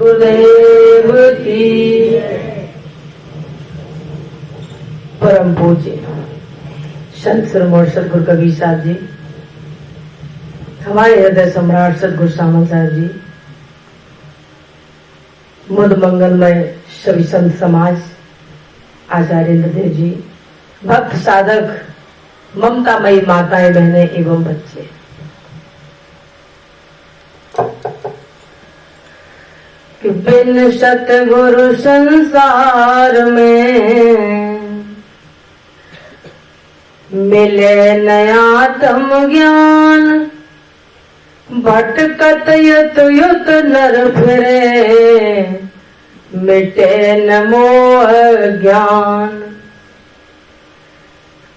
सदगुरुदेव की। परम पूज्य संत सिरमौर सतगुरु कबीर साहब जी, हमारे हृदय सम्राट सतगुरु सामंत साहब जी, मुद मंगलमय सभी संत समाज, आचार्य इंद्रदेव जी, भक्त साधक, ममतामयी माताएं बहनें एवं बच्चे, कि बिन सतगुरु संसार में मिले नयातम ज्ञान, भटकत युत युत नर फिरे, मिटे न मोह ज्ञान।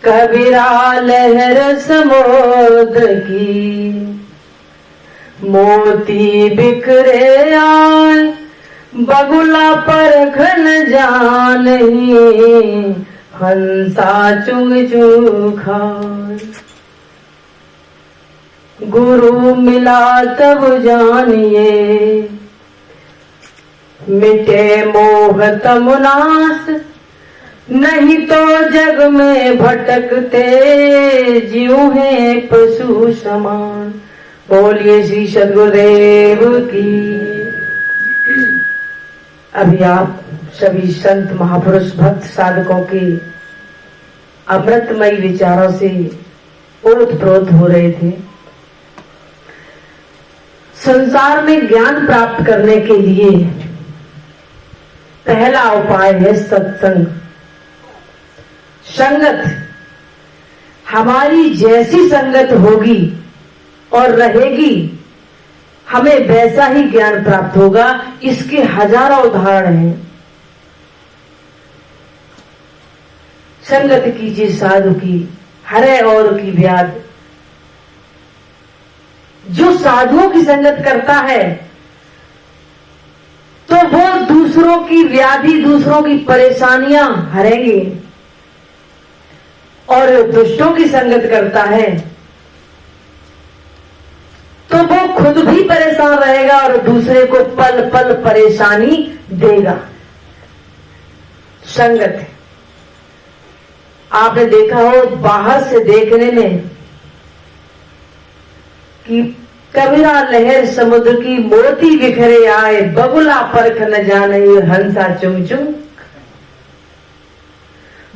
कबीरा लहर समुद्र की, मोती बिखरे आए, बगुला परखन जानही, हंसा चुंग चुंग खाए। गुरु मिला तब जानिए, मिटे मोह तम नाश, नहीं तो जग में भटकते, जीव है पशु समान। बोलिए श्री सदगुरुदेव की। अभी आप सभी संत महापुरुष भक्त साधकों के अमृतमयी विचारों से ओतप्रोत हो रहे थे। संसार में ज्ञान प्राप्त करने के लिए पहला उपाय है सत्संग, संगत। हमारी जैसी संगत होगी और रहेगी, हमें वैसा ही ज्ञान प्राप्त होगा। इसके हजारों उदाहरण हैं। संगत कीजिए साधु की, हरे और की व्याध। जो साधुओं की संगत करता है तो वो दूसरों की व्याधि, दूसरों की परेशानियां हरेंगे, और दुष्टों की संगत करता है तो वो खुद भी परेशान रहेगा और दूसरे को पल पल परेशानी देगा। संगत आपने देखा हो बाहर से देखने में कि कबीरा लहर समुद्र की, मोती बिखरे आए, बगुला परख न जाने, हंसा चुंग चुंग।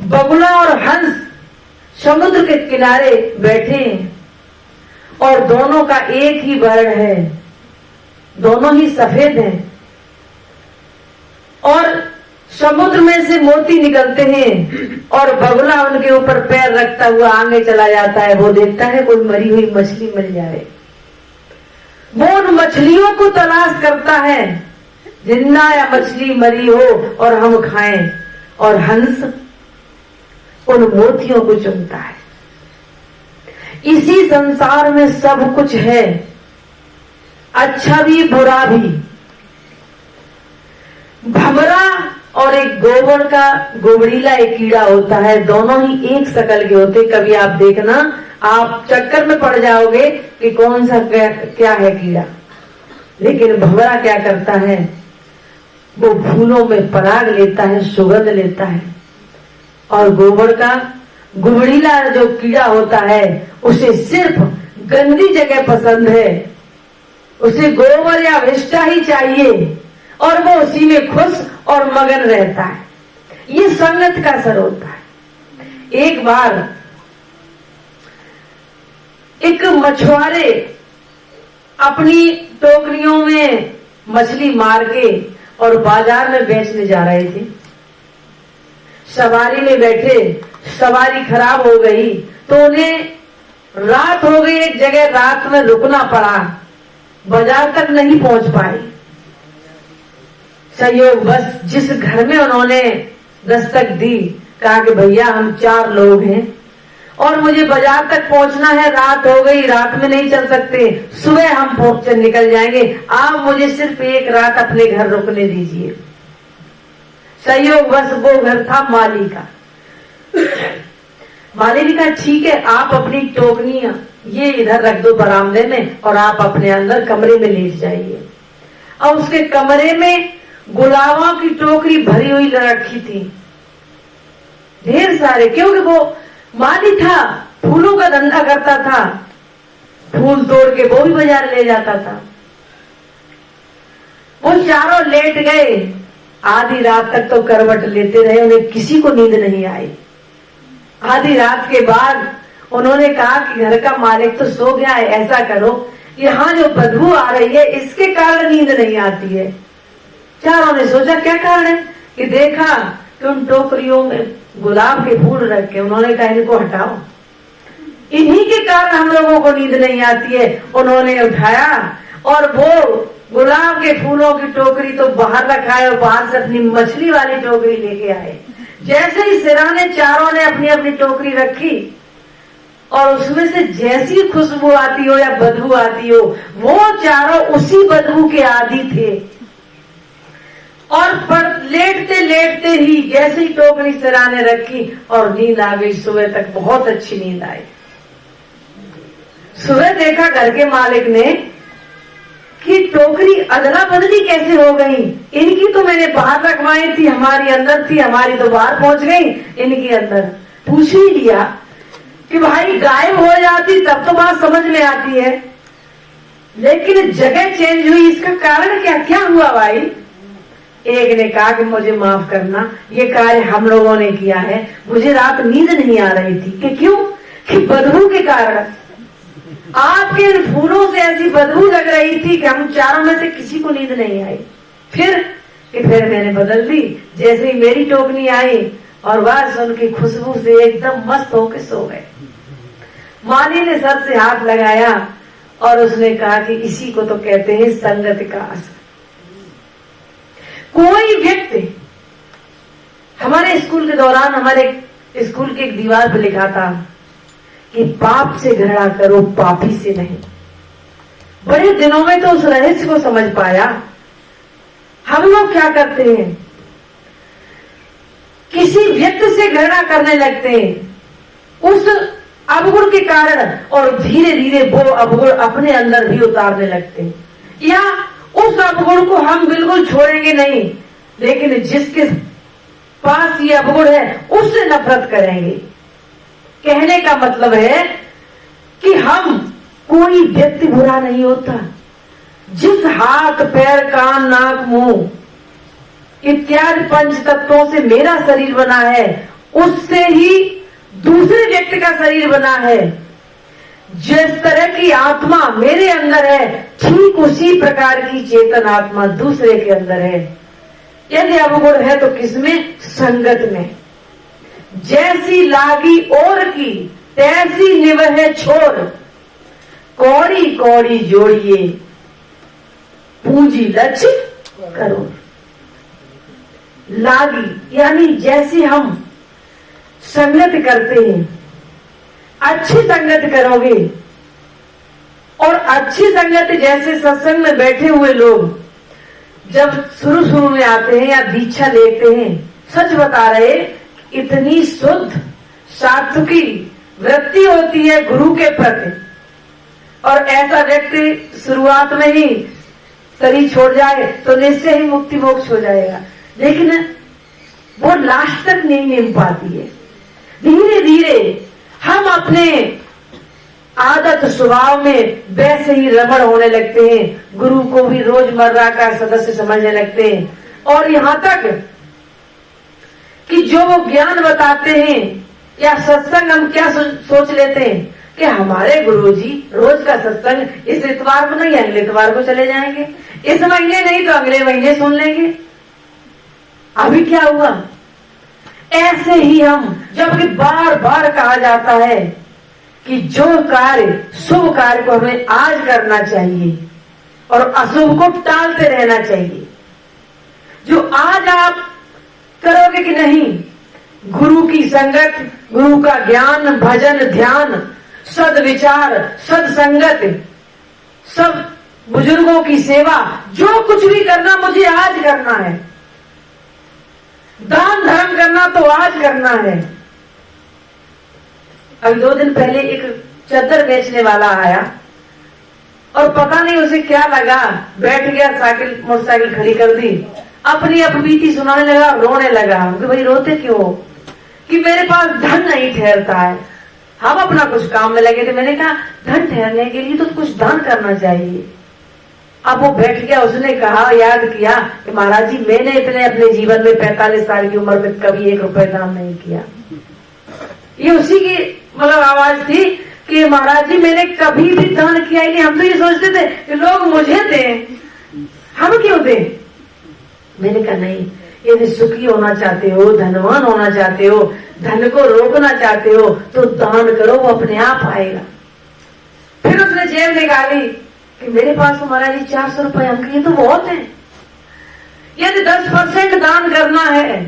बगुला और हंस समुद्र के किनारे बैठे हैं और दोनों का एक ही वर्ण है, दोनों ही सफेद हैं, और समुद्र में से मोती निकलते हैं और बगुला उनके ऊपर पैर रखता हुआ आगे चला जाता है। वो देखता है कोई मरी हुई मछली मिल जाए, वो उन मछलियों को तलाश करता है, जिंदा या मछली मरी हो और हम खाएं, और हंस उन मोतियों को चुनता है। इसी संसार में सब कुछ है, अच्छा भी बुरा भी। भमरा और एक गोबर का गोबरीला एक कीड़ा होता है, दोनों ही एक शकल के होते। कभी आप देखना, आप चक्कर में पड़ जाओगे कि कौन सा क्या है कीड़ा। लेकिन भमरा क्या करता है, वो फूलों में पराग लेता है, सुगंध लेता है, और गोबर का गुबड़ीला जो कीड़ा होता है उसे सिर्फ गंदी जगह पसंद है, उसे गोबर या विष्टा ही चाहिए, और वो उसी में खुश और मगन रहता है। ये संगत का असर होता है। एक बार एक मछुआरे अपनी टोकरियों में मछली मार के और बाजार में बेचने जा रहे थे। सवारी में बैठे, सवारी खराब हो गई तो उन्हें रात हो गई, एक जगह रात में रुकना पड़ा, बाजार तक नहीं पहुंच पाए। संयोग बस जिस घर में उन्होंने दस्तक दी, कहा कि भैया हम 4 लोग हैं और मुझे बाजार तक पहुंचना है, रात हो गई, रात में नहीं चल सकते, सुबह हम निकल जाएंगे, आप मुझे सिर्फ एक रात अपने घर रुकने दीजिए। संयोग बस वो घर था माली का। माली ने कहा ठीक है, आप अपनी टोकनियां ये इधर रख दो बरामदे में और आप अपने अंदर कमरे में लेट जाइए। और उसके कमरे में गुलाबों की टोकरी भरी हुई रखी थी, ढेर सारे, क्योंकि वो माली था, फूलों का धंधा करता था, फूल तोड़ के वो भी बाजार ले जाता था। वो चारों लेट गए, आधी रात तक तो करवट लेते रहे, उन्हें किसी को नींद नहीं आई। आधी रात के बाद उन्होंने कहा कि घर का मालिक तो सो गया है, ऐसा करो यहाँ जो बदबू आ रही है इसके कारण नींद नहीं आती है। चारों ने सोचा क्या कारण है, कि देखा कि उन टोकरियों में गुलाब के फूल रखे, उन्होंने कहा इनको हटाओ, इन्हीं के कारण हम लोगों को नींद नहीं आती है। उन्होंने उठाया और वो गुलाब के फूलों की टोकरी तो बाहर रखा है और बाहर से अपनी मछली वाली टोकरी लेके आए। जैसे ही सिराने चारों ने अपनी अपनी टोकरी रखी और उसमें से जैसी खुशबू आती हो या बदबू आती हो, वो चारों उसी बदबू के आदी थे। और लेटते लेटते ही जैसे ही टोकरी सिराने रखी और नींद आ गई, सुबह तक बहुत अच्छी नींद आई। सुबह देखा घर के मालिक ने कि टोकरी अदला बदली कैसे हो गई, इनकी तो मैंने बाहर रखवाई थी, हमारी अंदर थी, हमारी तो बाहर पहुंच गई, इनकी अंदर। पूछ ही लिया कि भाई गायब हो जाती तब तो बात समझ में आती है, लेकिन जगह चेंज हुई, इसका कारण क्या क्या हुआ भाई? एक ने कहा कि मुझे माफ करना, ये कार्य हम लोगों ने किया है, मुझे रात नींद नहीं आ रही थी। कि क्यों? कि बदबू के कारण, आपके फूलों से ऐसी बदबू लग रही थी कि हम चारों में से किसी को नींद नहीं आई। फिर मैंने बदल दी, जैसे ही मेरी टोकनी आई और वह उनकी खुशबू से एकदम मस्त होके सो गए। माली ने सर से हाथ लगाया और उसने कहा कि इसी को तो कहते हैं संगत का असर। कोई व्यक्ति, हमारे स्कूल के दौरान हमारे स्कूल की एक दीवार पर लिखा था कि पाप से घृणा करो, पापी से नहीं। बड़े दिनों में तो उस रहस्य को समझ पाया। हम लोग क्या करते हैं, किसी व्यक्ति से घृणा करने लगते हैं उस अवगुण के कारण, और धीरे धीरे वो अवगुण अपने अंदर भी उतारने लगते हैं, या उस अवगुण को हम बिल्कुल छोड़ेंगे नहीं, लेकिन जिसके पास ये अवगुण है उससे नफरत करेंगे। कहने का मतलब है कि हम, कोई व्यक्ति बुरा नहीं होता। जिस हाथ पैर कान नाक मुंह इत्यादि पंच तत्वों से मेरा शरीर बना है, उससे ही दूसरे व्यक्ति का शरीर बना है। जिस तरह की आत्मा मेरे अंदर है, ठीक उसी प्रकार की चेतन आत्मा दूसरे के अंदर है। यदि अवगुण है तो किसमें? संगत में। जैसी लागी और की तैसी निवहे छोर, कौड़ी कौड़ी जोड़िए पूंजी लक्ष्य करो। लागी यानी जैसी हम संगत करते हैं, अच्छी संगत करोगे, और अच्छी संगत जैसे सत्संग में बैठे हुए लोग जब शुरू में आते हैं या दीक्षा लेते हैं, सच बता रहे, इतनी शुद्ध सात्विकी वृत्ति होती है गुरु के प्रति। और ऐसा व्यक्ति शुरुआत में ही शरीर छोड़ जाए तो निश्चय ही मुक्ति मोक्ष हो जाएगा, लेकिन वो लास्ट तक नहीं मिल पाती है। धीरे धीरे हम अपने आदत स्वभाव में वैसे ही रमण होने लगते हैं, गुरु को भी रोजमर्रा का सदस्य समझने लगते हैं, और यहाँ तक कि जो वो ज्ञान बताते हैं या सत्संग, हम क्या सोच लेते हैं कि हमारे गुरुजी रोज का सत्संग इस इतवार को नहीं, अगले इतवार को चले जाएंगे, इस महीने नहीं तो अगले महीने सुन लेंगे। अभी क्या हुआ? ऐसे ही हम, जबकि बार बार कहा जाता है कि जो कार्य, शुभ कार्य को हमें आज करना चाहिए और अशुभ को टालते रहना चाहिए। जो आज आप करोगे कि नहीं, गुरु की संगत, गुरु का ज्ञान, भजन, ध्यान, सद्विचार, सत्संगत, सब बुजुर्गों की सेवा, जो कुछ भी करना मुझे आज करना है। दान धर्म करना तो आज करना है। अभी 2 दिन पहले एक चादर बेचने वाला आया और पता नहीं उसे क्या लगा, बैठ गया, साइकिल मोटरसाइकिल खड़ी कर दी, अपनी अपबीती सुनाने लगा, रोने लगा कि भाई रोते क्यों हो? कि मेरे पास धन नहीं ठहरता है। हम अपना कुछ काम में लगे थे। मैंने कहा धन ठहरने के लिए तो कुछ दान करना चाहिए। अब वो बैठ गया, उसने कहा, याद किया कि महाराज जी मैंने इतने अपने जीवन में 45 साल की उम्र में कभी 1 रुपए दान नहीं किया। ये उसी की मतलब आवाज थी कि महाराज जी मैंने कभी भी दान किया ही नहीं। हम तो ये सोचते थे कि लोग मुझे दें, हम क्यों दें। मैंने कहा नहीं, यदि सुखी होना चाहते हो, धनवान होना चाहते हो, धन को रोकना चाहते हो तो दान करो, वो अपने आप आएगा। फिर उसने जेब निकाली कि मेरे पास तो महाराज जी 400 रुपए, हम ये तो बहुत है। यदि 10% दान करना है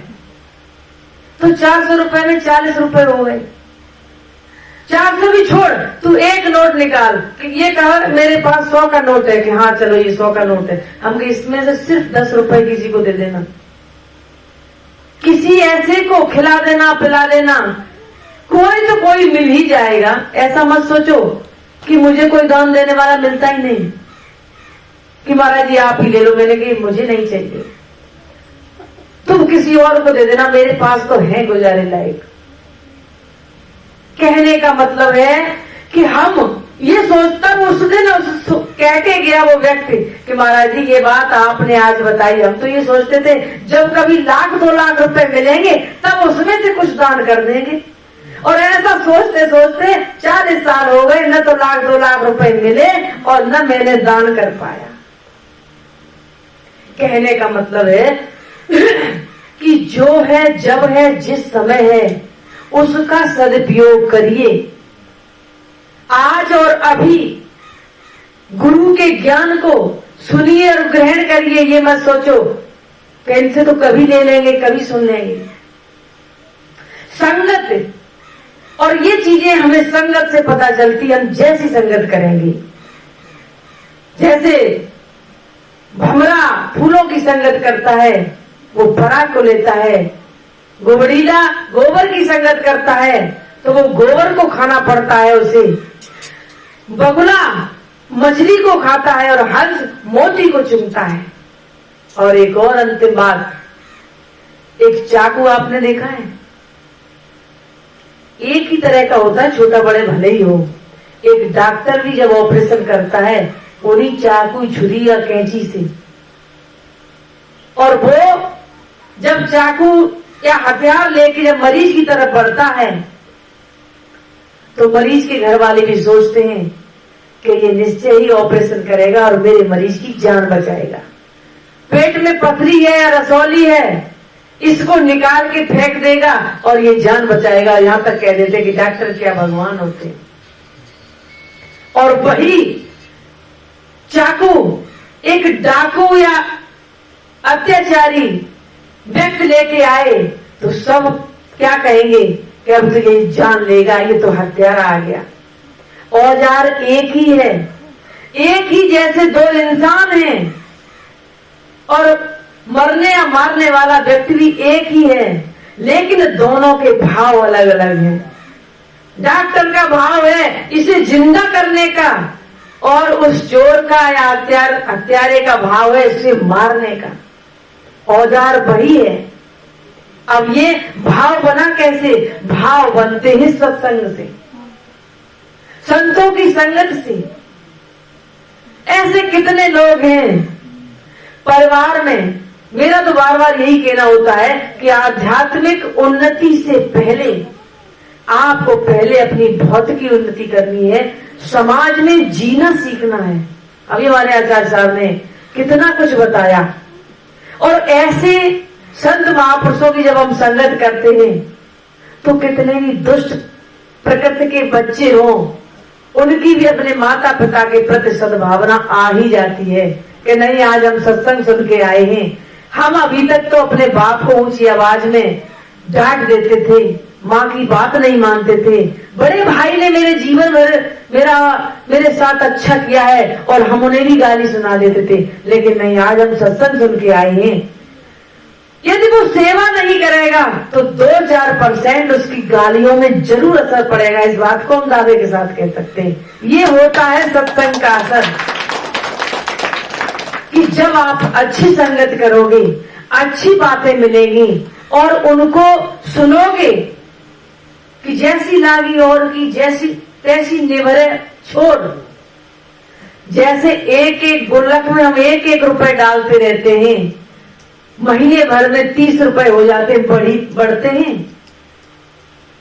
तो 400 रुपए में 40 रुपए हो गए। 400 भी छोड़, तू एक नोट निकाल कि ये कहा मेरे पास 100 का नोट है, कि हाँ चलो ये 100 का नोट है, हम इसमें से सिर्फ 10 रुपए किसी को दे देना, किसी ऐसे को खिला देना, पिला देना, कोई तो कोई मिल ही जाएगा। ऐसा मत सोचो कि मुझे कोई दान देने वाला मिलता ही नहीं, कि महाराज जी आप ही ले लो। मैंने कहा मुझे नहीं चाहिए, तुम किसी और को दे देना, मेरे पास तो है गुजारे लायक। कहने का मतलब है कि हम ये सोचता, उस दिन कह के गया वो व्यक्ति कि महाराज जी ये बात आपने आज बताई। हम तो ये सोचते थे जब कभी 1,00,000 2 लाख रुपए मिलेंगे तब उसमें से कुछ दान कर देंगे, और ऐसा सोचते सोचते 40 साल हो गए, न तो 1,00,000 2 लाख रुपए मिले और न मैंने दान कर पाया। कहने का मतलब है कि जो है, जब है, जिस समय है उसका सदुपयोग करिए। आज और अभी गुरु के ज्ञान को सुनिए और ग्रहण करिए। ये मत सोचो कि इनसे तो कभी ले लेंगे, कभी सुन लेंगे। संगत, और ये चीजें हमें संगत से पता चलती, हम जैसी संगत करेंगे। जैसे भमरा फूलों की संगत करता है, वो पराग को लेता है। गोबड़ीला गोबर की संगत करता है तो वो गोबर को खाना पड़ता है उसे। बगुला मछली को खाता है और हंस मोती को चुनता है। और एक और अंतिम बात, एक चाकू आपने देखा है, एक ही तरह का होता है, छोटा बड़े भले ही हो। एक डॉक्टर भी जब ऑपरेशन करता है उन्हीं चाकू, छुरी या कैंची से, और वो जब चाकू या हथियार लेके जब मरीज की तरफ बढ़ता है तो मरीज के घर वाले भी सोचते हैं कि ये निश्चय ही ऑपरेशन करेगा और मेरे मरीज की जान बचाएगा। पेट में पथरी है या रसौली है, इसको निकाल के फेंक देगा और ये जान बचाएगा। यहां तक कह देते कि डॉक्टर क्या भगवान होते। और वही चाकू एक डाकू या अत्याचारी व्यक्ति लेके आए तो सब क्या कहेंगे कि अब तो ये जान लेगा, ये तो हत्यारा आ गया। औजार एक ही है, एक ही जैसे 2 इंसान हैं, और मरने या मारने वाला व्यक्ति भी एक ही है, लेकिन दोनों के भाव अलग अलग हैं। डॉक्टर का भाव है इसे जिंदा करने का, और उस चोर का या हत्यारे का भाव है इसे मारने का। औजार वही है। अब ये भाव बना कैसे? भाव बनते हैं सत्संग से, संतों की संगत से। ऐसे कितने लोग हैं परिवार में। मेरा तो बार बार यही कहना होता है कि आध्यात्मिक उन्नति से पहले आपको पहले अपनी भौतिक उन्नति करनी है, समाज में जीना सीखना है। अभी हमारे आचार्य साहब ने कितना कुछ बताया। और ऐसे संत महापुरुषों की जब हम संगत करते हैं तो कितने भी दुष्ट प्रकृति के बच्चे हों, उनकी भी अपने माता पिता के प्रति सद्भावना आ ही जाती है कि नहीं आज हम सत्संग सुन के आए हैं। हम अभी तक तो अपने बाप को ऊंची आवाज में डांट देते थे, माँ की बात नहीं मानते थे। बड़े भाई ने मेरे जीवन भर मेरे साथ अच्छा किया है और हम उन्हें भी गाली सुना देते थे, लेकिन नहीं आज हम सत्संग सुन के आए हैं। यदि वो सेवा नहीं करेगा तो 2-4% उसकी गालियों में जरूर असर पड़ेगा। इस बात को हम दावे के साथ कह सकते हैं। ये होता है सत्संग का असर। कि जब आप अच्छी संगत करोगे, अच्छी बातें मिलेंगी और उनको सुनोगे कि जैसी लागी और की जैसी तैसी निभरे छोड़। जैसे एक एक गुल्लक में हम एक एक रुपए डालते रहते हैं, महीने भर में 30 रुपए हो जाते बढ़ते हैं।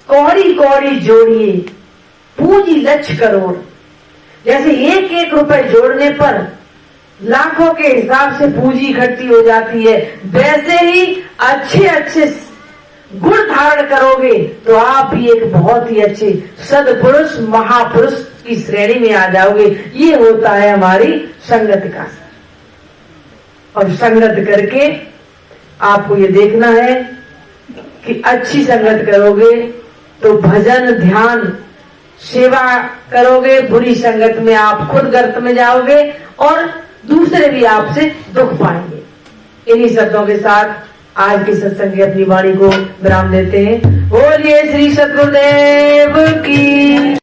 कौड़ी कौड़ी जोड़िए पूंजी लक्ष्य करोड़। जैसे एक एक रुपए जोड़ने पर लाखों के हिसाब से पूंजी इकट्ठी हो जाती है, वैसे ही अच्छे अच्छे गुण धारण करोगे तो आप भी एक बहुत ही अच्छे सदपुरुष महापुरुष की श्रेणी में आ जाओगे। ये होता है हमारी संगत का असर। और संगत करके आपको ये देखना है कि अच्छी संगत करोगे तो भजन ध्यान सेवा करोगे, बुरी संगत में आप खुद गर्त में जाओगे और दूसरे भी आपसे दुख पाएंगे। इन्हीं शब्दों के साथ आज के सत्संग की अपनी वाणी को विराम देते हैं। बोलिए श्री सद्गुरुदेव।